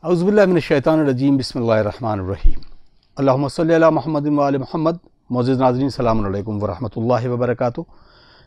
اعوذ باللہ من الشیطان الرجیم بسم اللہ الرحمن الرحیم اللہم صلی علی محمد و آل محمد۔ معزز ناظرین السلام علیکم ورحمۃ اللہ وبرکاتہ۔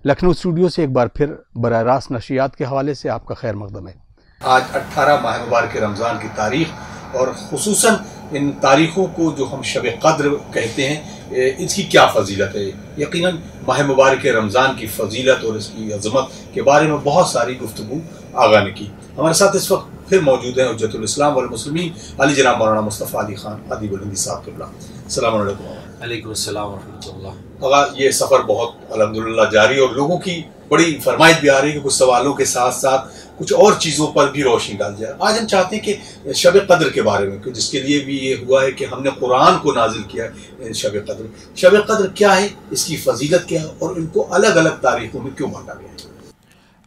لکھنؤ اسٹوڈیو سے ایک بار پھر براہ راست نشریات کے حوالے سے آپ کا خیر مقدم ہے۔ آج 18 ماہ مبارک رمضان کی تاریخ اور خصوصاً ان تاریخوں کو جو ہم شب قدر کہتے ہیں اس کی کیا فضیلت ہے۔ یقیناً ماہ مبارک رمضان کی فضیلت اور اس کی عظمت کے بارے میں بہت ساری گفتگو آغا نے کی۔ ہمارے ساتھ اس وقت پھر موجود ہیں حجت الاسلام والمسلمین علی جناب مولانا مصطفیٰ علی خان ادیب الہندی صاحب قبلہ۔ السلام علیکم۔ علیکم السلام ورحمۃ اللہ۔ آغا یہ سفر بہت الحمدللہ جاری اور لوگوں کی بڑی فرمائش بھی آ رہی ہے کہ کچھ سوالوں کے ساتھ ساتھ کچھ اور چیزوں پر بھی روشنی ڈال جائے۔ آج ہم چاہتے ہیں کہ شب قدر کے بارے میں، جس کے لیے بھی یہ ہوا ہے کہ ہم نے قرآن کو نازل کیا ہے، شب قدر۔ شب قدر کیا ہے، اس کی فضیلت کیا ہے اور ان کو الگ الگ تاریخوں میں کیوں بانٹا گیا ہے؟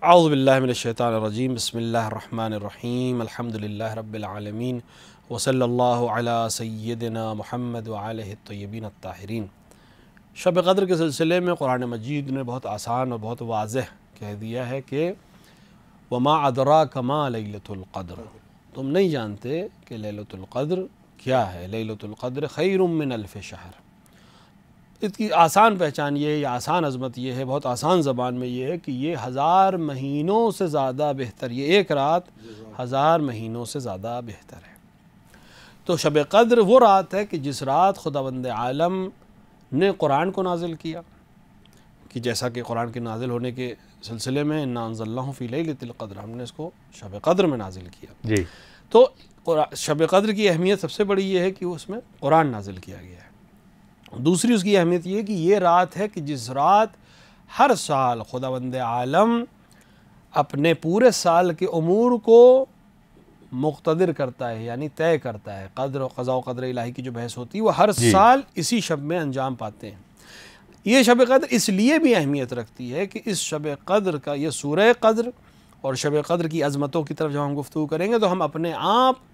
اعوذ باللہ من الشیطان الرجیم، بسم اللہ الرحمن الرحیم، الحمدللہ رب العالمین، وصلی اللہ علی سیدنا محمد وآلہ الطیبین الطاہرین۔ شب قدر کے سلسلے میں قرآن مجید نے بہت آسان اور بہت واضح کہہ دیا ہے کہ وما ادراک ما لیلۃ القدر، تم نہیں جانتے کہ لیلۃ القدر کیا ہے۔ لیلۃ القدر خیر من الف شہر۔ اس کی آسان پہچان یہ ہے، یا آسان عظمت یہ ہے، بہت آسان زبان میں یہ ہے کہ یہ 1000 مہینوں سے زیادہ بہتر، یہ ایک رات 1000 مہینوں سے زیادہ بہتر ہے۔ تو شب قدر وہ رات ہے کہ جس رات خداوند عالم نے قرآن کو نازل کیا، کہ جیسا کہ قرآن کے نازل ہونے کے سلسلے میں انا انزلناہ فی لیلۃ القدر، ہم نے اس کو شب قدر میں نازل کیا۔ جی، تو شب قدر کی اہمیت سب سے بڑی یہ ہے کہ اس میں قرآن نازل کیا گیا ہے۔ دوسری اس کی اہمیت یہ ہے کہ یہ رات ہے کہ جس رات ہر سال خداوند عالم اپنے پورے سال کے امور کو مقتدر کرتا ہے، یعنی طے کرتا ہے۔ قدر و قضاء و قدر الہی کی جو بحث ہوتی ہے وہ ہر سال اسی شب میں انجام پاتے ہیں۔ یہ شب قدر اس لیے بھی اہمیت رکھتی ہے کہ اس شب قدر کا، یہ سورہ قدر اور شب قدر کی عظمتوں کی طرف جب ہم گفتگو کریں گے تو ہم اپنے آپ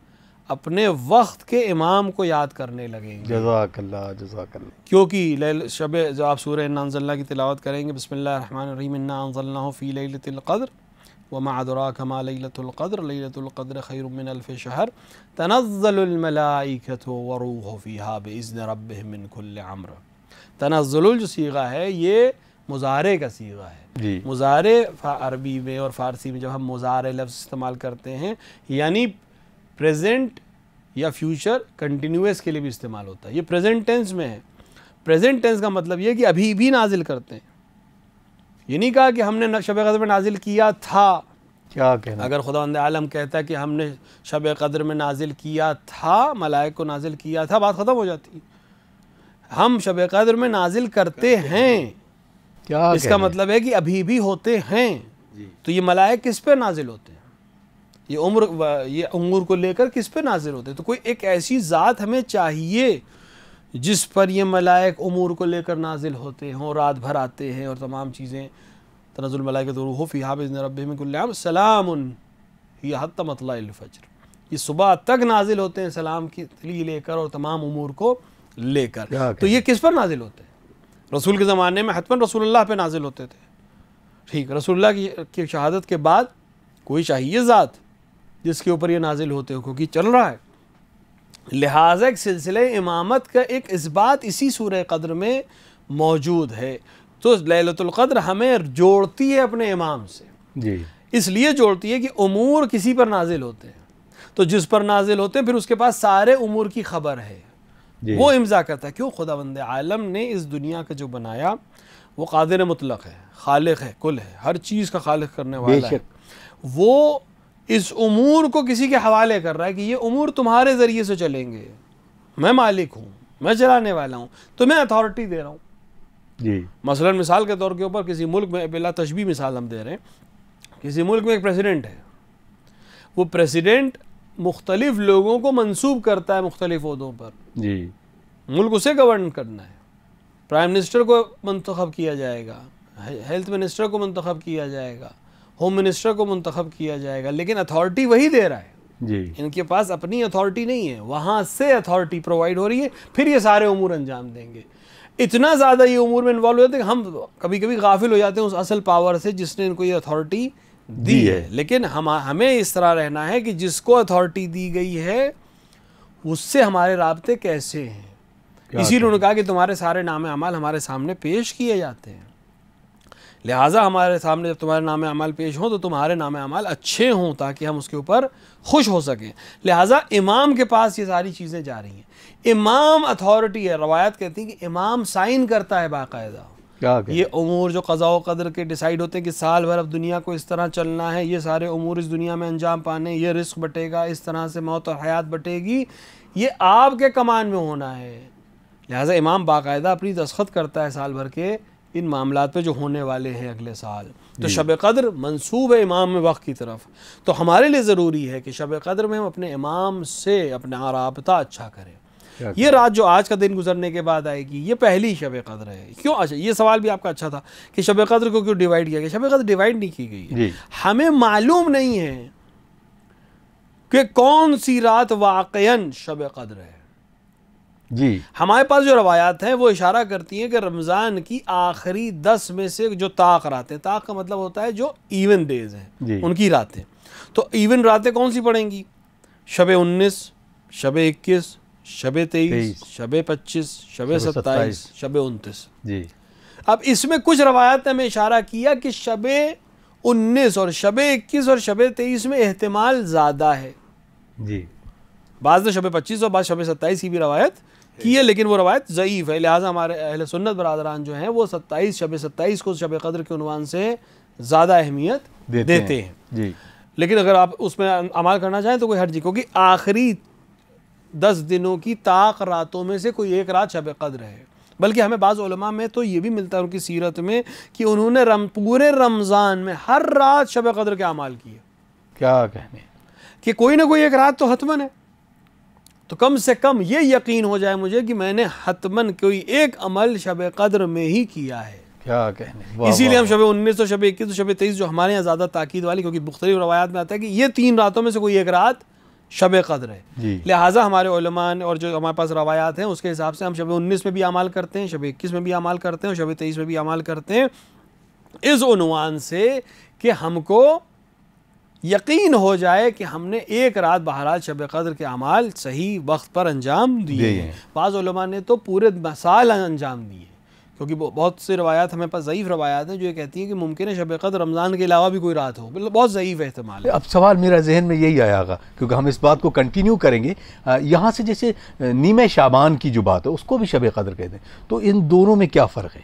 اپنے وقت کے امام کو یاد کرنے لگیں گے۔ جزاک اللہ، جزاک اللہ۔ کیونکہ شب جو آپ سورہ انا انزلناہ کی تلاوت کریں گے، بسم اللہ الرحمن الرحیم، انا انزلناہ فی لیلۃ القدر وما ادراک ما لیلۃ القدر، لیلۃ القدر خیر من الف شہر، تنزل الملائکۃ والروح فیہا باذن ربہم من کل امر۔ تنزل جو صیغہ ہے یہ مضارع کا صیغہ ہے۔ جی، مضارع عربی میں اور فارسی میں جب ہم مضارع لفظ استعمال کرتے ہیں یعنی پریزنٹ یا فیوچر کنٹینیوس کے لیے بھی استعمال ہوتا ہے۔ یہ پریزنٹ ٹینس میں ہے۔ پریزنٹ ٹینس کا مطلب یہ کہ ابھی بھی نازل کرتے ہیں۔ یہ نہیں کہا کہ ہم نے شب قدر میں نازل کیا تھا۔ کیا کہنا؟ اگر خداوند عالم کہتا ہے کہ ہم نے شب قدر میں نازل کیا تھا، ملائک کو نازل کیا تھا، بات ختم ہو جاتی۔ ہم شب قدر میں نازل کرتے ہیں، کیا اس کا مطلب ہے کہ ابھی بھی ہوتے ہیں۔ تو یہ ملائک کس پہ نازل ہوتے ہیں؟ یہ امور کو لے کر کس پہ نازل ہوتے ہیں؟ تو کوئی ایک ایسی ذات ہمیں چاہیے جس پر یہ ملائک امور کو لے کر نازل ہوتے ہیں، رات بھر آتے ہیں اور تمام چیزیں۔ تنزل الملائکۃ والروح فیہا باذن ربہم من کل امر سلام ہی حتی مطلع الفجر۔ یہ صبح تک نازل ہوتے ہیں سلام کی تلی لے کر اور تمام امور کو لے کر۔ تو یہ کس پر نازل ہوتے ہیں؟ رسول کے زمانے میں حتماً رسول اللہ پہ نازل ہوتے تھے، ٹھیک، رسول اللہ کی شہادت کے بعد کوئی چاہیے ذات جس کے اوپر یہ نازل ہوتے ہو، کیونکہ چل رہا ہے۔ لہٰذا ایک سلسلہ امامت کا ایک اثبات اسی سورہ قدر میں موجود ہے۔ تو لیلۃ القدر ہمیں جوڑتی ہے اپنے امام سے، جی، اس لیے جوڑتی ہے کہ امور کسی پر نازل ہوتے ہیں، تو جس پر نازل ہوتے ہیں پھر اس کے پاس سارے امور کی خبر ہے، وہ امضا کرتا ہے۔ کیوں؟ خداوند عالم نے اس دنیا کا جو بنایا وہ قادر مطلق ہے، خالق ہے، کل ہے، ہر چیز کا خالق کرنے والا ہے۔ وہ اس امور کو کسی کے حوالے کر رہا ہے کہ یہ امور تمہارے ذریعے سے چلیں گے، میں مالک ہوں، میں چلانے والا ہوں، تمہیں اتھارٹی دے رہا ہوں۔ جی، مثلا مثال کے طور کے اوپر کسی ملک میں، بلا تشبیہ مثال ہم دے رہے ہیں، کسی ملک میں ایک پریزیڈنٹ ہے، وہ پریزیڈنٹ مختلف لوگوں کو منصوب کرتا ہے مختلف عہدوں پر۔ جی، ملک اسے گورن کرنا ہے۔ پرائم منسٹر کو منتخب کیا جائے گا، ہیلتھ منسٹر کو منتخب کیا جائے گا، ہوم منسٹر کو منتخب کیا جائے گا، لیکن اتھارٹی وہی دے رہا ہے۔ جی، ان کے پاس اپنی اتھارٹی نہیں ہے، وہاں سے اتھارٹی پرووائڈ ہو رہی ہے، پھر یہ سارے امور انجام دیں گے۔ اتنا زیادہ یہ امور میں انوالو ہو جاتے ہیں کہ ہم کبھی کبھی غافل ہو جاتے ہیں اس اصل پاور سے جس نے ان کو یہ اتھارٹی دی ہے، لیکن ہمیں اس طرح رہنا ہے کہ جس کو اتھارٹی دی گئی ہے اس سے ہمارے رابطے کیسے ہیں. اسی لیے انہوں نے کہا کہ تمہارے سارے نام اعمال ہمارے سامنے پیش کیے جاتے ہیں، لہٰذا ہمارے سامنے جب تمہارے نام اعمال پیش ہوں تو تمہارے نام اعمال اچھے ہوں تاکہ ہم اس کے اوپر خوش ہو سکیں. لہٰذا امام کے پاس یہ ساری چیزیں جا رہی ہیں. امام اتھارٹی ہے. روایت کہتی ہے کہ امام سائن کرتا ہے باقاعدہ. یہ امور جو قضاء و قدر کے ڈیسائیڈ ہوتے ہیں کہ سال بھر اب دنیا کو اس طرح چلنا ہے، یہ سارے امور اس دنیا میں انجام پانے، یہ رزق بٹے گا، اس طرح سے موت اور حیات بٹے گی، یہ آپ کے کمان میں ہونا ہے. لہٰذا امام باقاعدہ اپنی دستخط کرتا ہے سال بھر کے ان معاملات پہ جو ہونے والے ہیں اگلے سال. تو شب قدر منسوب ہے امام میں وقت کی طرف. تو ہمارے لیے ضروری ہے کہ شب قدر میں ہم اپنے امام سے اپنا رابطہ اچھا کریں. یہ رات جو آج کا دن گزرنے کے بعد آئے گی یہ پہلی شب قدر ہے. کیوں؟ اچھا یہ سوال بھی آپ کا اچھا تھا کہ شب قدر کو کیوں ڈیوائیڈ کیا گیا. شب قدر ڈیوائیڈ نہیں کی گئی ہے. ہمیں معلوم نہیں ہے کہ کون سی رات واقعاً شب قدر ہے. جی ہمارے پاس جو روایات ہیں وہ اشارہ کرتی ہیں کہ رمضان کی آخری 10 میں سے جو طاق راتیں، طاق کا مطلب ہوتا ہے جو ایون ڈیز ہیں ان کی راتیں. تو ایون راتیں کون سی پڑیں گی؟ شب 19، شب 21، شب 23، شب 25، شب 27، شب 29. جی اب اس میں کچھ روایات نے ہمیں اشارہ کیا کہ شب 19 اور شب 21 اور شب 23 میں احتمال زیادہ ہے. جی بعض نے شب 25 اور بعض شب 27 کی بھی روایت کی ہے، لیکن وہ روایت ضعیف ہے. لہٰذا ہمارے اہل سنت برادران جو ہیں وہ شب 27 کو شب قدر کے عنوان سے زیادہ اہمیت دیتے ہیں. جی لیکن اگر آپ اس میں عمل کرنا چاہیں تو کوئی حرج نہیں، کیونکہ آخری 10 دنوں کی طاق راتوں میں سے کوئی ایک رات شب قدر ہے. بلکہ ہمیں بعض علماء میں تو یہ بھی ملتا ہے ان کی سیرت میں کہ انہوں نے پورے رمضان میں ہر رات شب قدر کے اعمال کیے. کیا کہنے کہ کوئی نہ کوئی ایک رات تو حتماً ہے. تو کم سے کم یہ یقین ہو جائے مجھے کہ میں نے حتماً کوئی ایک عمل شب قدر میں ہی کیا ہے. کیا کہنے. اسی لیے ہم شب 19 اور شب 21 اور شب 23 جو ہمارے یہاں زیادہ تاکید والی، کیونکہ مختلف روایات میں آتا ہے کہ یہ 3 راتوں میں سے کوئی ایک رات شب قدر ہے. لہٰذا ہمارے علماء اور جو ہمارے پاس روایات ہیں اس کے حساب سے ہم شب 19 میں بھی اعمال کرتے ہیں، شب 21 میں بھی اعمال کرتے ہیں اور شب 23 میں بھی اعمال کرتے ہیں، اس عنوان سے کہ ہم کو یقین ہو جائے کہ ہم نے ایک رات بہرحال شب قدر کے اعمال صحیح وقت پر انجام دیے ہیں. بعض علماء نے تو پورے سال انجام دیے، کیونکہ بہت سے روایات ہمیں پاس ضعیف روایات ہیں جو یہ کہتی ہیں کہ ممکن ہے شب قدر رمضان کے علاوہ بھی کوئی رات ہو. بہت ضعیف احتمال ہے. اب سوال میرا ذہن میں یہی آیا گا، کیونکہ ہم اس بات کو کنٹینیو کریں گے یہاں سے. جیسے نیمہ شعبان کی جو بات ہے اس کو بھی شب قدر کہتے ہیں، تو ان دونوں میں کیا فرق ہے؟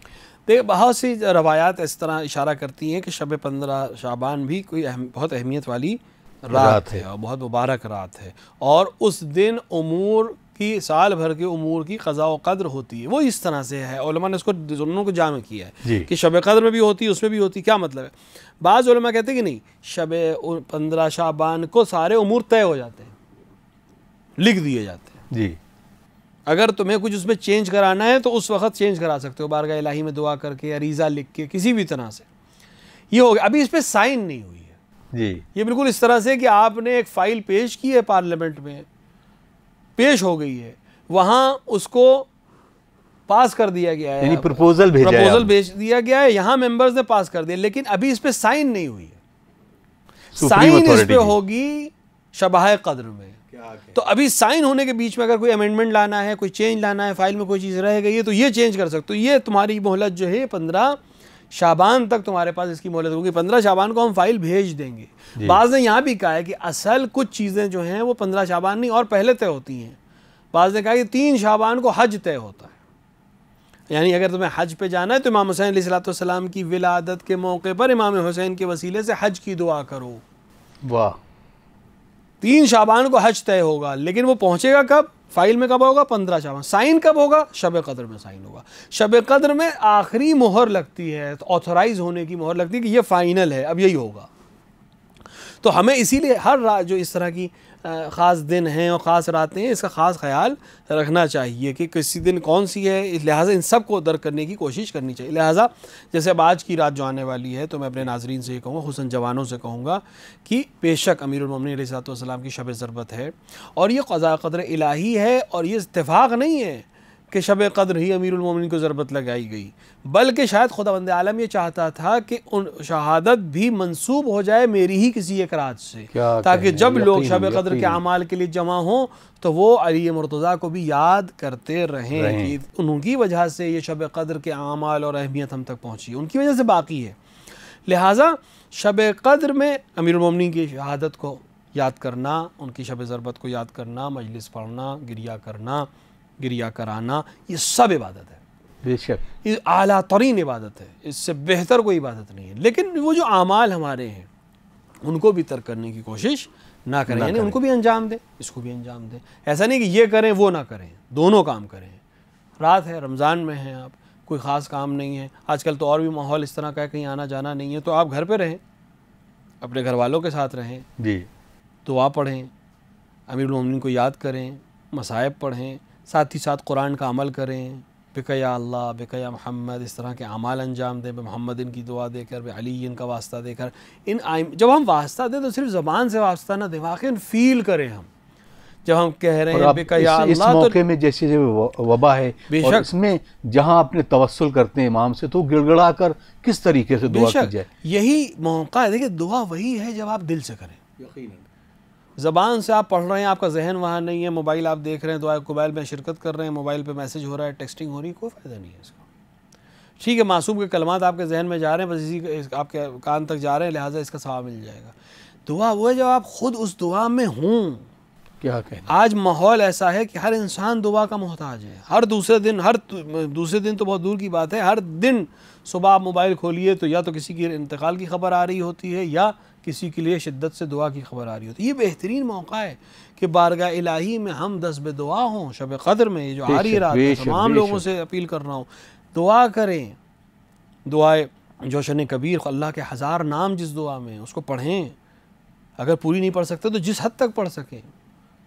دیکھ بہت سی روایات اس طرح اشارہ کرتی ہیں کہ شب 15 شعبان بھی کوئی بہت اہمیت والی رات ہے اور بہت مبارک رات ہے، اور اس دن امور کی سال بھر کے امور کی قضاء و قدر ہوتی ہے. وہ اس طرح سے ہے، علماء نے اس کو دونوں کو جامع کیا ہے کہ شب قدر میں بھی ہوتی ہے اس میں بھی ہوتی ہے. کیا مطلب ہے؟ بعض علماء کہتے ہیں کہ نہیں، شب 15 شعبان کو سارے امور طے ہو جاتے ہیں، لکھ دیے جاتے ہیں. جی اگر تمہیں کچھ اس میں چینج کرانا ہے تو اس وقت چینج کرا سکتے ہو، بارگاہ الہی میں دعا کر کے، عریضہ لکھ کے، کسی بھی طرح سے. یہ ہو گیا. ابھی اس پہ سائن نہیں ہوئی ہے. جی یہ بالکل اس طرح سے کہ آپ نے ایک فائل پیش کی ہے، پارلیمنٹ میں پیش ہو گئی ہے، وہاں اس کو پاس کر دیا گیا ہے، یعنی پروپوزل بھیج دیا گیا ہے، یہاں ممبرز نے پاس کر دیا، لیکن ابھی اس پہ سائن نہیں ہوئی ہے. سائن اس پہ ہوگی شبہ قدر میں. تو ابھی سائن ہونے کے بیچ میں اگر کوئی امینڈمنٹ لانا ہے، کوئی چینج لانا ہے، فائل میں کوئی چیز رہ گئی ہے تو یہ چینج کر سکتے ہو. یہ تمہاری مہلت جو ہے 15 شعبان تک تمہارے پاس اس کی مہلت ہوگی. 15 شعبان کو ہم فائل بھیج دیں گے. بعض نے یہاں بھی کہا ہے کہ اصل کچھ چیزیں جو ہیں وہ 15 شعبان نہیں اور پہلے طے ہوتی ہیں. بعض نے کہا کہ 3 شعبان کو حج طے ہوتا ہے، یعنی اگر تمہیں حج پہ جانا ہے تو امام حسین علیہ السلام کی ولادت کے موقع پر امام حسین کے وسیلے سے حج کی دعا کرو. واہ. 3 شعبان کو حج طے ہوگا، لیکن وہ پہنچے گا کب؟ فائل میں کب ہوگا؟ 15 شعبان. سائن کب ہوگا؟ شب قدر میں سائن ہوگا. شب قدر میں آخری مہر لگتی ہے، آتھورائز ہونے کی مہر لگتی ہے کہ یہ فائنل ہے، اب یہی ہوگا. تو ہمیں اسی لیے ہر رات جو اس طرح کی خاص دن ہیں اور خاص راتیں ہیں، اس کا خاص خیال رکھنا چاہیے کہ کسی دن کون سی ہے. لہٰذا ان سب کو درک کرنے کی کوشش کرنی چاہیے. لہٰذا جیسے اب آج کی رات جو آنے والی ہے تو میں اپنے ناظرین سے یہ کہوں گا، خصوصاً جوانوں سے کہوں گا کہ بے شک امیر المومنین علیہ السلام کی شب ضربت ہے اور یہ قضاء قدر الہی ہے، اور یہ اتفاق نہیں ہے کہ شب قدر ہی امیر المومنین کو ضربت لگائی گئی، بلکہ شاید خداوند عالم یہ چاہتا تھا کہ ان شہادت بھی منسوب ہو جائے میری ہی کسی ایک رات سے، تاکہ جب لوگ شب قدر کے اعمال کے لیے جمع ہوں تو وہ علی مرتضیٰ کو بھی یاد کرتے رہیں کہ ان کی وجہ سے یہ شب قدر کے اعمال اور اہمیت ہم تک پہنچی، ان کی وجہ سے باقی ہے۔ لہٰذا شب قدر میں امیر المومنین کی شہادت کو یاد کرنا، ان کی شب ضربت کو یاد کرنا، مجلس پڑھنا، گریہ کرانا، یہ سب عبادت ہے، بے شک یہ اعلیٰ ترین عبادت ہے، اس سے بہتر کوئی عبادت نہیں ہے۔ لیکن وہ جو اعمال ہمارے ہیں ان کو بھی ترک کرنے کی کوشش نہ کریں، یعنی ان کو بھی انجام دیں، اس کو بھی انجام دیں۔ ایسا نہیں کہ یہ کریں وہ نہ کریں، دونوں کام کریں۔ رات ہے، رمضان میں ہیں آپ، کوئی خاص کام نہیں ہے، آج کل تو اور بھی ماحول اس طرح کا ہے کہیں آنا جانا نہیں ہے، تو آپ گھر پہ رہیں، اپنے گھر والوں کے ساتھ رہیں، جی، دعا پڑھیں، امیر المومنین کو یاد کریں، مصائب پڑھیں، ساتھ ہی ساتھ قرآن کا عمل کریں، بک یا اللہ، بک یا محمد، اس طرح کے اعمال انجام دیں، بے محمد ان کی دعا دے کر، بے علی ان کا واسطہ دے کر۔ جب ہم واسطہ دیں تو صرف زبان سے واسطہ نہ دیں، واقعاً فیل کریں ہم جب ہم کہہ رہے ہیں بک یا اللہ۔ اس موقع میں جیسے وبا ہے اور اس میں جہاں اپنے توسل کرتے ہیں امام سے تو گڑ گڑا کر کس طریقے سے دعا کی جائے، یہی موقع ہے۔ دیکھیں دعا وہی ہے جب آپ دل سے کریں، زبان سے آپ پڑھ رہے ہیں، آپ کا ذہن وہاں نہیں ہے، موبائل آپ دیکھ رہے ہیں، دعائے قبائل میں شرکت کر رہے ہیں، موبائل پہ میسج ہو رہا ہے، ٹیکسٹنگ ہو رہی ہے، کوئی فائدہ نہیں ہے اس کا۔ ٹھیک ہے، معصوم کے کلمات آپ کے ذہن میں جا رہے ہیں، بس اسی آپ کے کان تک جا رہے ہیں، لہٰذا اس کا ثواب مل جائے گا۔ دعا وہ ہے جب آپ خود اس دعا میں ہوں۔ کیا کہنا، آج ماحول ایسا ہے کہ ہر انسان دعا کا محتاج ہے، ہر دوسرے دن تو بہت دور کی بات ہے، ہر دن صبح آپ موبائل کھولیے تو یا تو کسی کی انتقال کی خبر آ رہی ہوتی ہے یا کسی کے لیے شدت سے دعا کی خبر آ رہی ہوتی ہے۔ یہ بہترین موقع ہے کہ بارگاہ الہی میں ہم دست بے دعا ہوں۔ شب قدر میں یہ جو آ رہی رات ہے، تمام لوگوں سے اپیل کر رہا ہوں دعا کریں، دعائے جوشن کبیر، اللہ کے 1000 نام جس دعا میں اس کو پڑھیں، اگر پوری نہیں پڑھ سکتے تو جس حد تک پڑھ سکیں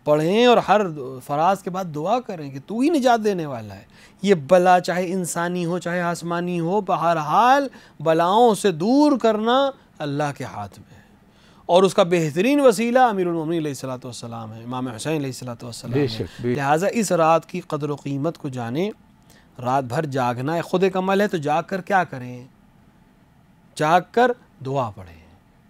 پڑھیں، اور ہر فراز کے بعد دعا کریں کہ تو ہی نجات دینے والا ہے۔ یہ بلا چاہے انسانی ہو چاہے آسمانی ہو، بہرحال بلاؤں سے دور کرنا اللہ کے ہاتھ میں ہے، اور اس کا بہترین وسیلہ امیر المومنین علیہ الصلوۃ والسلام ہے، امام حسین علیہ الصلوۃ والسلام ہے۔ لہٰذا اس رات کی قدر و قیمت کو جانیں۔ رات بھر جاگنا ہے، خود ایک عمل ہے، تو جاگ کر کیا کریں؟ جاگ کر دعا پڑھیں،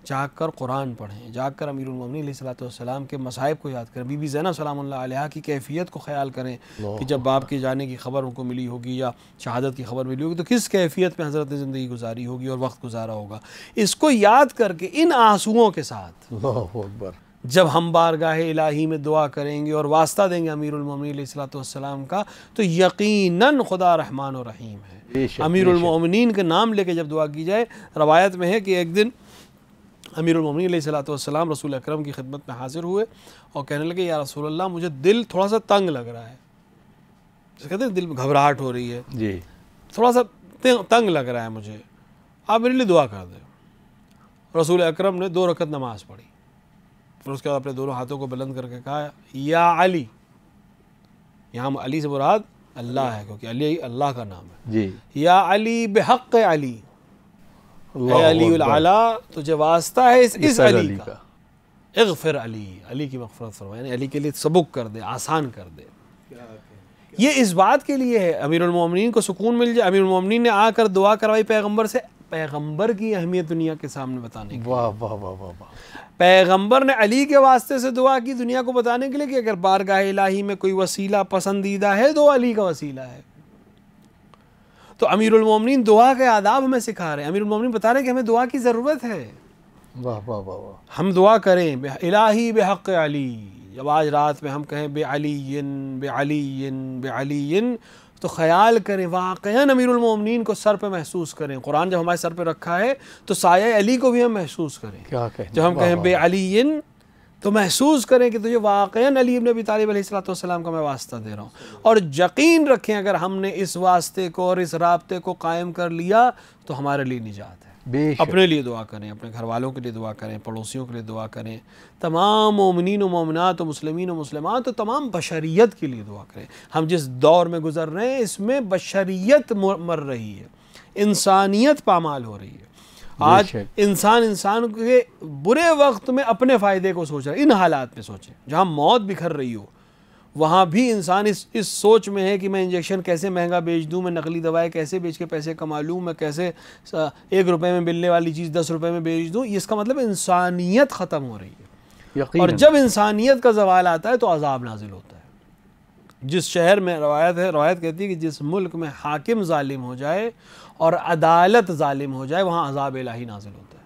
جاگ کر قرآن پڑھیں، جاگ کر امیر المومنین علیہ الصلوۃ والسلام کے مصائب کو یاد کریں، بی بی زینب سلام اللہ علیہا کی کیفیت کو خیال کریں کہ جب باپ کے جانے کی خبر ان کو ملی ہوگی یا شہادت کی خبر ملی ہوگی تو کس کیفیت میں حضرت نے زندگی گزاری ہوگی اور وقت گزارا ہوگا۔ اس کو یاد کر کے ان آنسوؤں کے ساتھ اللہ اکبر، جب ہم بارگاہ الہی میں دعا کریں گے اور واسطہ دیں گے امیر المومنین علیہ الصلوۃ والسلام کا، تو یقیناً خدا رحمان و رحیم ہے۔ امیر المومنین کے نام لے کے جب دعا کی جائے، روایت میں ہے کہ ایک دن امیر المومنین علیہ الصلوۃ والسلام رسول اکرم کی خدمت میں حاضر ہوئے اور کہنے لگے یا رسول اللہ مجھے دل تھوڑا سا تنگ لگ رہا ہے، جسے کہتے ہیں دل میں گھبراہٹ ہو رہی ہے، جی تھوڑا سا تنگ لگ رہا ہے مجھے، آپ میرے لیے دعا کر دیں۔ رسول اکرم نے 2 رکعت نماز پڑھی، پھر اس کے بعد اپنے دونوں ہاتھوں کو بلند کر کے کہا یا علی، یہاں علی سے مراد اللہ ہے کیونکہ علی اللہ کا نام ہے، جی، یا علی بحق علی، اے علی العلا تجھے واسطہ ہے اس علی کا، اغفر علی، علی کی مغفرت فرما، یعنی علی کے لیے سبک کر دے، آسان کر دے۔ یہ اس بات کے لیے ہے امیر المومنین کو سکون مل جائے۔ امیر المومنین نے آ کر دعا کروائی پیغمبر سے، پیغمبر کی اہمیت دنیا کے سامنے بتانے کے، واہ واہ واہ واہ واہ، پیغمبر نے علی کے واسطے سے دعا کی دنیا کو بتانے کے لیے کہ اگر بارگاہ الہی میں کوئی وسیلہ پسندیدہ ہے تو علی کا وسیلہ ہے۔ تو امیر المومنین دعا کے آداب ہمیں سکھا رہے ہیں، امیر المومنین بتا رہے ہیں کہ ہمیں دعا کی ضرورت ہے، واہ واہ واہ واہ، ہم دعا کریں الہی بحق علی۔ جب آج رات میں ہم کہیں بے علی بے علی بے علی، تو خیال کریں واقعاً امیر المومنین کو سر پہ محسوس کریں، قرآن جب ہمارے سر پہ رکھا ہے تو سایہ علی کو بھی ہم محسوس کریں، کیا کہیں، جب ہم کہیں بے علی تو محسوس کریں کہ تجھے واقعاً علی ابن ابی طالب علیہ الصلوۃ والسلام کا میں واسطہ دے رہا ہوں، اور یقین رکھیں اگر ہم نے اس واسطے کو اور اس رابطے کو قائم کر لیا تو ہمارے لیے نجات ہے۔ بے شک، اپنے لیے دعا کریں، اپنے گھر والوں کے لیے دعا کریں، پڑوسیوں کے لیے دعا کریں، تمام مومنین و مومنات و مسلمین و مسلمات و تمام بشریت کے لیے دعا کریں۔ ہم جس دور میں گزر رہے ہیں اس میں بشریت مر رہی ہے، انسانیت پامال ہو رہی ہے۔ آج انسان کے برے وقت میں اپنے فائدے کو سوچ رہا ہے، ان حالات میں سوچیں جہاں موت بکھر رہی ہو، وہاں بھی انسان اس سوچ میں ہے کہ میں انجیکشن کیسے مہنگا بیچ دوں، میں نقلی دوائیں کیسے بیچ کے پیسے کما لوں، میں کیسے 1 روپے میں ملنے والی چیز 10 روپے میں بیچ دوں. اس کا مطلب انسانیت ختم ہو رہی ہے. اور جب انسانیت کا زوال آتا ہے تو عذاب نازل ہوتا ہے. جس شہر میں روایت کہتی ہے کہ جس ملک میں حاکم ظالم ہو جائے اور عدالت ظالم ہو جائے وہاں عذاب الہی نازل ہوتا ہے.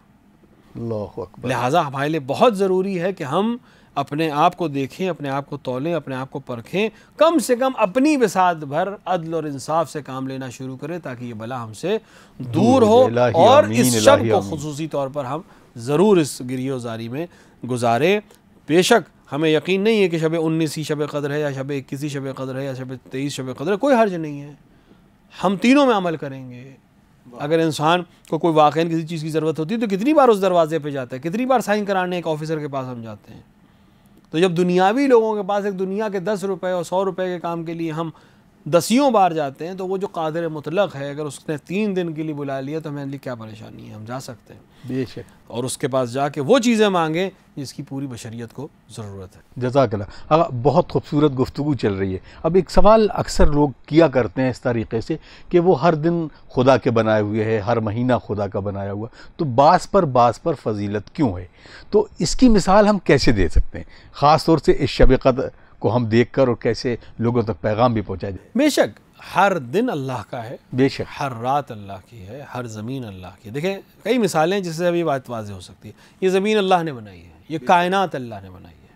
اللہ اکبر. لہٰذا ہمارے لیے بہت ضروری ہے کہ ہم اپنے آپ کو دیکھیں، اپنے آپ کو تولیں، اپنے آپ کو پرکھیں، کم سے کم اپنی بساط بھر عدل اور انصاف سے کام لینا شروع کریں تاکہ یہ بلا ہم سے دور ہو. اور اس شب کو خصوصی طور پر ہم ضرور اس گریہ و زاری میں گزاریں. بے شک ہمیں یقین نہیں ہے کہ شب 19 شب قدر ہے یا شب 21 شب قدر ہے یا شب 23 شب قدر ہے، کوئی حرج نہیں ہے. ہم تینوں میں عمل کریں گے. اگر انسان کو کوئی واقعاً کسی چیز کی ضرورت ہوتی ہے تو کتنی بار اس دروازے پہ جاتا ہے، کتنی بار سائن کرانے ایک آفیسر کے پاس ہم جاتے ہیں. تو جب دنیاوی لوگوں کے پاس ایک دنیا کے 10 روپے اور 100 روپے کے کام کے لیے ہم 10 بار جاتے ہیں، تو وہ جو قادر مطلق ہے اگر اس نے 3 دن کے لیے بلا لیا تو ہمیں کیا پریشانی ہے، ہم جا سکتے ہیں بے شک، اور اس کے پاس جا کے وہ چیزیں مانگیں جس کی پوری بشریت کو ضرورت ہے. جزاک اللہ. بہت خوبصورت گفتگو چل رہی ہے. اب ایک سوال اکثر لوگ کیا کرتے ہیں اس طریقے سے کہ وہ ہر دن خدا کے بنائے ہوئے ہے، ہر مہینہ خدا کا بنایا ہوا، تو بعض پر فضیلت کیوں ہے؟ تو اس کی مثال ہم کیسے دے سکتے ہیں، خاص طور سے اس شب قدر کو ہم دیکھ کر، اور کیسے لوگوں تک پیغام بھی پہنچایا جائے؟ بے شک ہر دن اللہ کا ہے، بے شک ہر رات اللہ کی ہے، ہر زمین اللہ کی ہے. دیکھیں کئی مثالیں جس سے ابھی بات واضح ہو سکتی ہے. یہ زمین اللہ نے بنائی ہے، یہ کائنات اللہ نے بنائی ہے،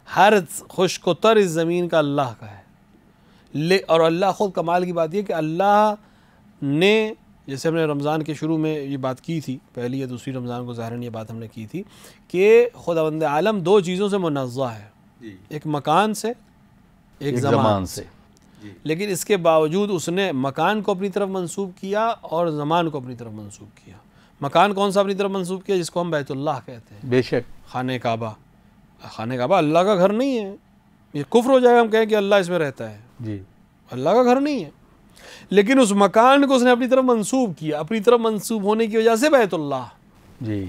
ہر خشک و تر اس زمین کا اللہ کا ہے. اور اللہ خود کمال کی بات یہ کہ اللہ نے، جیسے ہم نے رمضان کے شروع میں یہ بات کی تھی، پہلی یا دوسری رمضان کو ظاہراً یہ بات ہم نے کی تھی کہ خداوند عالم 2 چیزوں سے منزہ ہے، ایک مکان سے، ایک زمان سے. لیکن اس کے باوجود اس نے مکان کو اپنی طرف منسوب کیا اور زمان کو اپنی طرف منسوب کیا. مکان کون سا اپنی طرف منسوب کیا؟ جس کو ہم بیت اللہ کہتے ہیں. بے شک خانہ کعبہ. خانہ کعبہ اللہ کا گھر نہیں ہے، یہ کفر ہو جائے گا ہم کہیں کہ اللہ اس میں رہتا ہے. جی، اللہ کا گھر نہیں ہے. لیکن اس مکان کو اس نے اپنی طرف منسوب کیا. اپنی طرف منسوب ہونے کی وجہ سے بیت اللہ. جی،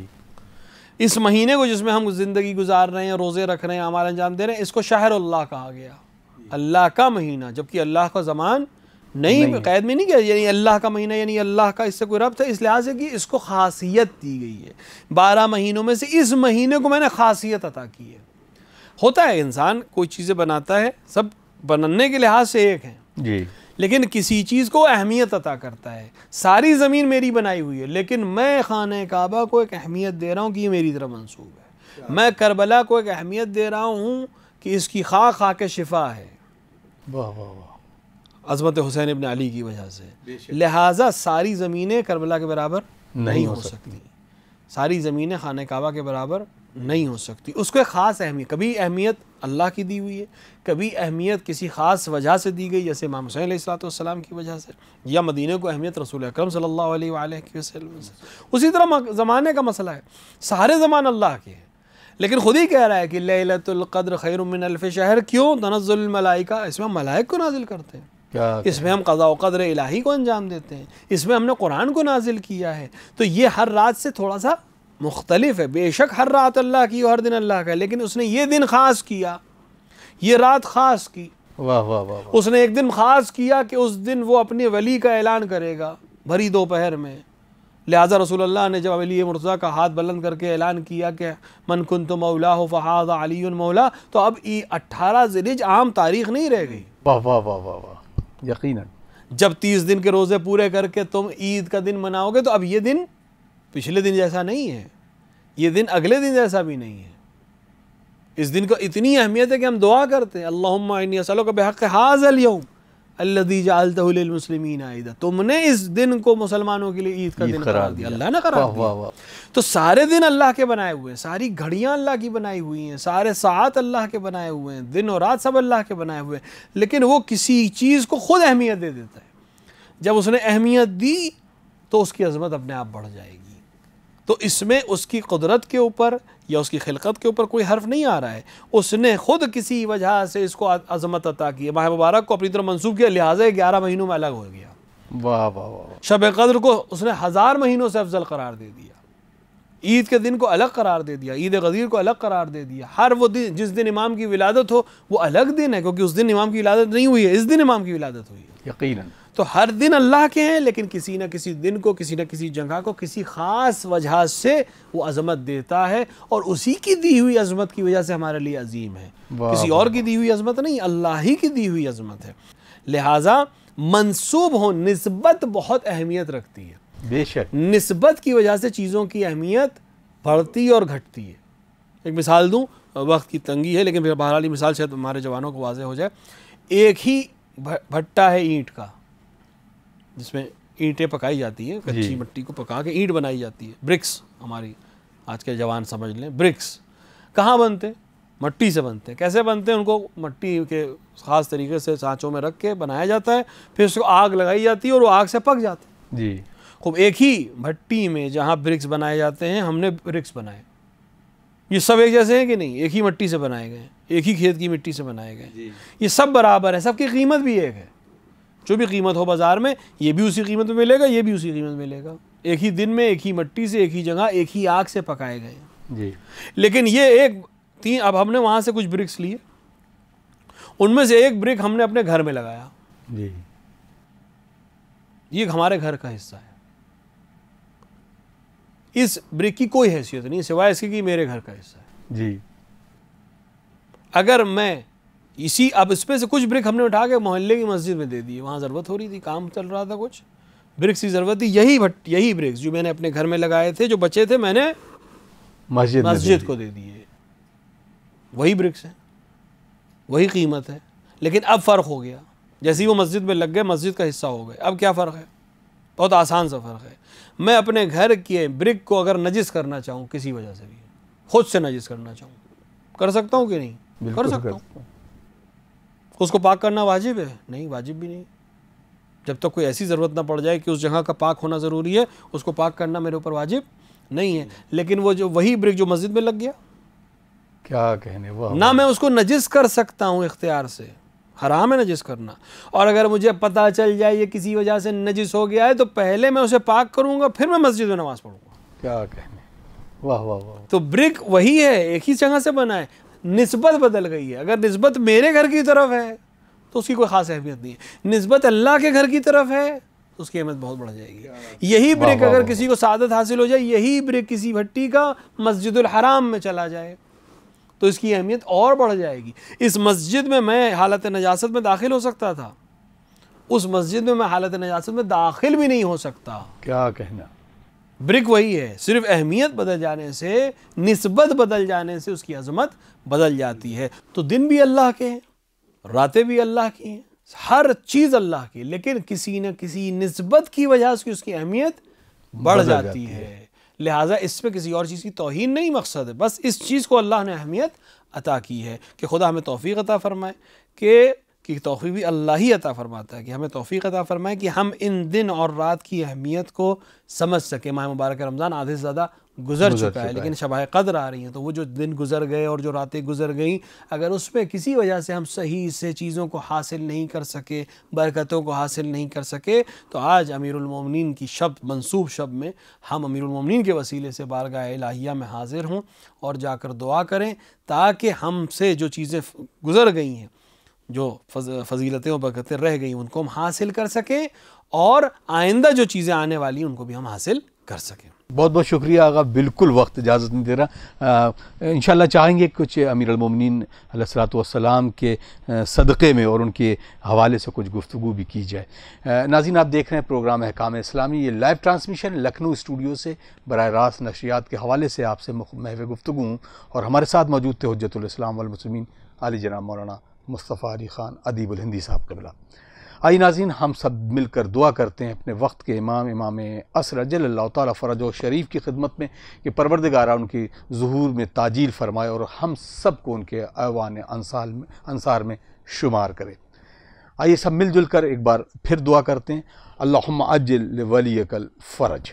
اس مہینے کو جس میں ہم زندگی گزار رہے ہیں، روزے رکھ رہے ہیں، اعمال انجام دے رہے ہیں، اس کو شہر اللہ کہا گیا، اللہ کا مہینہ. جبکہ اللہ کا زمان نہیں قید میں نہیں کیا، یعنی اللہ کا مہینہ یعنی اللہ کا، اس سے کوئی ربط ہے. اس لحاظ سے کہ اس کو خاصیت دی گئی ہے. 12 مہینوں میں سے اس مہینے کو میں نے خاصیت عطا کی ہے. ہوتا ہے انسان کوئی چیزیں بناتا ہے، سب بننے کے لحاظ سے ایک ہیں، جی، لیکن کسی چیز کو اہمیت عطا کرتا ہے. ساری زمین میری بنائی ہوئی ہے لیکن میں خانہ کعبہ کو ایک اہمیت دے رہا ہوں کہ یہ میری طرف منسوب ہے. میں کربلا کو ایک اہمیت دے رہا ہوں کہ اس کی خاک خاک شفا ہے، واہ واہ واہ، عظمت حسین ابن علی کی وجہ سے. لہٰذا ساری زمینیں کربلا کے برابر نہیں ہو سکتی، ساری زمینیں خانہ کعبہ کے برابر نہیں ہو سکتی. اس کو ایک خاص اہمیت، کبھی اہمیت اللہ کی دی ہوئی ہے، کبھی اہمیت کسی خاص وجہ سے دی گئی، جیسے امام حسین علیہ السلام کی وجہ سے، یا مدینہ کو اہمیت رسول اکرم صلی اللہ علیہ وآلہ وسلم سے. اسی طرح زمانے کا مسئلہ ہے، سارے زمان اللہ کے ہیں، لیکن خود ہی کہہ رہا ہے کہ لیلۃ القدر خیر من الف شہر. کیوں؟ تنزل الملائکہ، اس میں ہم ملائک کو نازل کرتے ہیں، اس میں ہم قضاء و قدر الہی کو انجام دیتے ہیں، اس میں ہم نے قرآن کو نازل کیا ہے. تو یہ ہر رات سے تھوڑا سا مختلف ہے. بے شک ہر رات اللہ کی اور ہر دن اللہ کا ہے، لیکن اس نے یہ دن خاص کیا، یہ رات خاص کی. واہ واہ واہ، اس نے ایک دن خاص کیا کہ اس دن وہ اپنے ولی کا اعلان کرے گا بھری دوپہر میں. لہٰذا رسول اللہ نے جب علی مرتضیٰ کا ہاتھ بلند کر کے اعلان کیا کہ من کنت مولاہ فہذا علی مولا، تو اب 18 ذی الحجہ عام تاریخ نہیں رہ گئی. واہ واہ واہ واہ واہ، یقیناً. جب 30 دن کے روزے پورے کر کے تم عید کا دن مناؤ گے تو اب یہ دن پچھلے دن جیسا نہیں ہے، یہ دن اگلے دن جیسا بھی نہیں ہے. اس دن کو اتنی اہمیت ہے کہ ہم دعا کرتے ہیں اللہم انی اسألک بحق ھذا اليوم الذی جعلتہ للمسلمین عیدا. تم نے اس دن کو مسلمانوں کے لیے عید کا دن قرار دیا، اللہ نے قرار دیا. تو سارے دن اللہ کے بنائے ہوئے ہیں، ساری گھڑیاں اللہ کی بنائی ہوئی ہیں، سارے ساعت اللہ کے بنائے ہوئے ہیں، دن اور رات سب اللہ کے بنائے ہوئے ہیں. لیکن وہ کسی چیز کو خود اہمیت دے دیتا ہے. جب اس نے اہمیت دی تو اس کی عظمت اپنے آپ بڑھ جائے گی. تو اس میں اس کی قدرت کے اوپر یا اس کی خلقت کے اوپر کوئی حرف نہیں آ رہا ہے. اس نے خود کسی وجہ سے اس کو عظمت عطا کی ہے، ماہ مبارک کو اپنی طرف منسوب کیا، لہٰذا 11 مہینوں میں الگ ہو گیا. واہ واہ واہ. شب قدر کو اس نے 1000 مہینوں سے افضل قرار دے دیا. عید کے دن کو الگ قرار دے دیا, عید غدیر کو الگ قرار دے دیا. ہر وہ دن جس دن امام کی ولادت ہو وہ الگ دن ہے, کیونکہ اس دن امام کی ولادت نہیں ہوئی ہے, اس دن امام کی ولادت ہوئی ہے. یقیناً. تو ہر دن اللہ کے ہیں, لیکن کسی نہ کسی دن کو, کسی نہ کسی جگہ کو, کسی خاص وجہ سے وہ عظمت دیتا ہے, اور اسی کی دی ہوئی عظمت کی وجہ سے ہمارے لیے عظیم ہے. کسی اور کی دی ہوئی عظمت نہیں, اللہ ہی کی دی ہوئی عظمت ہے. لہٰذا منسوب ہو, نسبت بہت اہمیت رکھتی ہے. بے شک. نسبت کی وجہ سے چیزوں کی اہمیت بڑھتی اور گھٹتی ہے. ایک مثال دوں, وقت کی تنگی ہے لیکن پھر بہرحال یہ مثال شاید ہمارے جوانوں کو واضح ہو جائے. ایک ہی بھٹا ہے اینٹ کا, جس میں اینٹیں پکائی جاتی ہیں, کچی مٹی کو پکا کے اینٹ بنائی جاتی ہے. برکس, ہماری آج کے جوان سمجھ لیں, برکس کہاں بنتے؟ مٹی سے بنتے ہیں. کیسے بنتے ہیں؟ ان کو مٹی کے خاص طریقے سے سانچوں میں رکھ کے بنایا جاتا ہے, پھر اس کو آگ لگائی جاتی ہے اور وہ آگ سے پک جاتے ہیں. جی. خوب ایک ہی بھٹی میں جہاں برکس بنائے جاتے ہیں, ہم نے برکس بنائے, یہ سب ایک جیسے ہیں کہ نہیں؟ ایک ہی مٹی سے بنائے گئے, ایک ہی کھیت کی مٹی سے بنائے گئے. یہ سب برابر ہے, سب کی قیمت بھی ایک ہے. جو بھی قیمت ہو بازار میں, یہ بھی اسی قیمت میں ملے گا, یہ بھی اسی قیمت میں ملے گا. ایک ہی دن میں, ایک ہی مٹی سے, ایک ہی جگہ, ایک ہی آگ سے پکائے گئے. جی. لیکن یہ ایک تین, اب ہم نے وہاں سے کچھ برکس لیے, ان میں سے ایک برک ہم نے اپنے گھر میں لگایا. جی. یہ ہمارے گھر کا حصہ ہے. اس برک کی کوئی حیثیت نہیں سوائے اس کی کہ میرے گھر کا حصہ ہے. جی. اگر میں اب اس میں سے کچھ برک ہم نے اٹھا کے محلے کی مسجد میں دے دی, وہاں ضرورت ہو رہی تھی, کام چل رہا تھا, کچھ برکس کی ضرورت تھی, یہی برکس جو میں نے اپنے گھر میں لگائے تھے, جو بچے تھے, میں نے مسجد کو دے دیے. وہی برکس ہیں, وہی قیمت ہے, لیکن اب فرق ہو گیا. جیسے ہی وہ مسجد میں لگ گئے, مسجد کا حصہ ہو گئے. اب کیا فرق ہے؟ بہت آسان سا فرق ہے. میں اپنے گھر کے برک کو اگر نجس کرنا چاہوں, کسی وجہ سے بھی خود سے نجس کرنا چاہوں, کر سکتا ہوں کہ نہیں؟ کر سکتا ہوں. اس کو پاک کرنا واجب ہے؟ نہیں, واجب بھی نہیں. جب تک کوئی ایسی ضرورت نہ پڑ جائے کہ اس جگہ کا پاک ہونا ضروری ہے, اس کو پاک کرنا میرے اوپر واجب نہیں ہے. لیکن وہ وہی برک جو مسجد میں لگ گیا, کیا کہنے, نہ میں اس کو نجس کر سکتا ہوں اختیار سے, حرام ہے نجس کرنا. اور اگر مجھے پتہ چل جائے یہ کسی وجہ سے نجس ہو گیا ہے, تو پہلے میں اسے پاک کروں گا, پھر میں مسجد میں نماز پڑھوں گا. کیا کہنے, واہ واہ واہ. تو برک وہی ہے, ایک ہی جگہ سے بنا ہے, نسبت بدل گئی ہے. اگر نسبت میرے گھر کی طرف ہے تو اس کی کوئی خاص اہمیت نہیں ہے. نسبت اللہ کے گھر کی طرف ہے تو اس کی اہمیت بہت بڑھ جائے گی. یہی برک اگر کسی کو سعادت حاصل ہو جائے, یہی برک کسی بھٹی کا مسجد الحرام میں چلا جائے, تو اس کی اہمیت اور بڑھ جائے گی. اس مسجد میں حالت نجاست میں داخل ہو سکتا تھا, اس مسجد میں حالت نجاست میں داخل بھی نہیں ہو سکتا. کیا کہنا. برک وہی ہے, صرف اہمیت بدل جانے سے, نسبت بدل جانے سے اس کی عظمت بدل جاتی ہے. تو دن بھی اللہ کے ہیں, راتیں بھی اللہ کی ہیں, ہر چیز اللہ کی, لیکن کسی نہ کسی نسبت کی وجہ سے اس کی اہمیت بڑھ جاتی ہے. لہٰذا اس پہ کسی اور چیز کی توہین نہیں مقصد ہے, بس اس چیز کو اللہ نے اہمیت عطا کی ہے کہ خدا ہمیں توفیق عطا فرمائے, کہ توفیق بھی اللہ ہی عطا فرماتا ہے, کہ ہمیں توفیق عطا فرمائے کہ ہم ان دن اور رات کی اہمیت کو سمجھ سکیں. ماہ مبارک رمضان آدھے سے زیادہ گزر چکا ہے, لیکن شبہ قدر آ رہی ہیں, تو وہ جو دن گزر گئے اور جو راتیں گزر گئیں, اگر اس پہ کسی وجہ سے ہم صحیح سے چیزوں کو حاصل نہیں کر سکے, برکتوں کو حاصل نہیں کر سکے, تو آج امیر المومنین کی شب, منصوب شب میں ہم امیر المومنین کے وسیلے سے بارگاہ الہیہ میں حاضر ہوں اور جا کر دعا کریں, تاکہ ہم سے جو چیزیں گزر گئی ہیں, جو فضیلتیں و برکتیں رہ گئی, ان کو ہم حاصل کر سکیں, اور آئندہ جو چیزیں آنے والی ہیں ان کو بھی ہم حاصل کر سکیں. بہت بہت شکریہ آقا, بالکل وقت اجازت نہیں دے رہا. انشاءاللہ چاہیں گے کچھ امیر المومنین علیہ الصلوۃ والسلام کے صدقے میں اور ان کے حوالے سے کچھ گفتگو بھی کی جائے. ناظرین, آپ دیکھ رہے ہیں پروگرام احکام اسلامی, یہ لائیو ٹرانسمیشن لکھنؤ اسٹوڈیو سے براہ راست نشریات کے حوالے سے آپ سے محو گفتگو ہوں, اور ہمارے ساتھ موجود تھے حجت الاسلام والمسلمین عالی جناب مولانا مصطفیٰ علی خان ادیب الہندی صاحب قبلہ. آئیے ناظرین, ہم سب مل کر دعا کرتے ہیں اپنے وقت کے امام عصر اجل اللہ تعالیٰ فرج و شریف کی خدمت میں, کہ پروردگارہ ان کی ظہور میں تعجیل فرمائے اور ہم سب کو ان کے اعوان انصار میں شمار کرے. آئیے سب مل جل کر ایک بار پھر دعا کرتے ہیں. اللہم عجل لولیک الفرج.